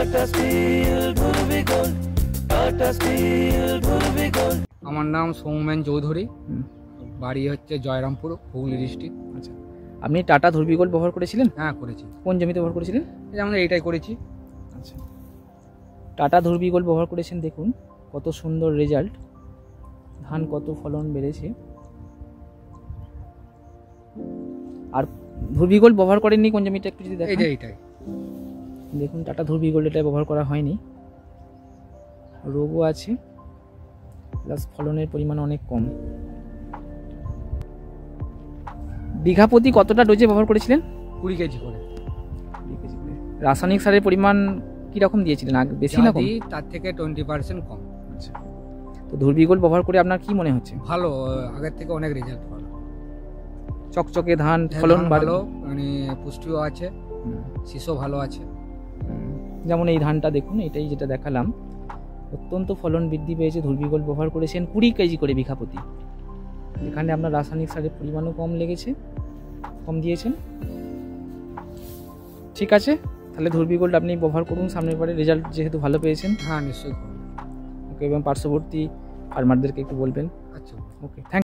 Tata steel ধুরবি gold, Tata steel ধুরবি gold. আমার নাম সৌমেন চৌধুরী, বাড়ি হচ্ছে জয়রামপুর, হুগলি ডিস্ট্রিক্ট। আচ্ছা, আপনি টাটা ধুরবি গোল্ড ব্যবহার করেছিলেন? হ্যাঁ করেছি, কোন জমিতে ব্যবহার করেছিলেন? যেমন এইটাই করেছি। আচ্ছা, টাটা ধুরবি গোল্ড ব্যবহার করেছেন, দেখুন কত সুন্দর রেজাল্ট, ধান কত ফলন বেড়েছে। আর ধুরবি গোল্ড ব্যবহার করেননি কোন জমিটা একটু যদি দেখেন? এইটাই দেখুন টাটা ধুরবি গোল্ড এটা ব্যবহার করা হয়নি, রোগও আছে প্লাস ফলনের পরিমাণ অনেক কম। বিঘা প্রতি কতটা ডোজে ব্যবহার করেছিলেন? 20 কেজি করে। রাসায়নিক সারের পরিমাণ কীরকম দিয়েছিলেন, আগে বেশি না কম? তার থেকে 20% কম। আচ্ছা, তো ধুরবি গোল্ড ব্যবহার করে আপনার কি মনে হচ্ছে? ভালো, আগের থেকে অনেক রেজাল্ট ভালো, চকচকে ধান, ফলন ভালো, মানে পুষ্টিও আছে, শীষও ভালো আছে। যেমন এই ধানটা দেখুন, এটাই যেটা দেখালাম, অত্যন্ত ফলন বৃদ্ধি পেয়েছে। ধুরবি গোল্ড ব্যবহার করেছেন 20 কেজি করে বিঘা প্রতি, এখানে আপনার রাসায়নিক সারের পরিমাণও কম লেগেছে, কম দিয়েছেন। ঠিক আছে, তাহলে ধুরবি গোল্ড আপনি ব্যবহার করুন সামনের বারে, রেজাল্ট যেহেতু ভালো পেয়েছেন। হ্যাঁ নিশ্চয়ই। ওকে, এবং পার্শ্ববর্তী ফার্মারদেরকে একটু বলবেন। আচ্ছা, ওকে, থ্যাংক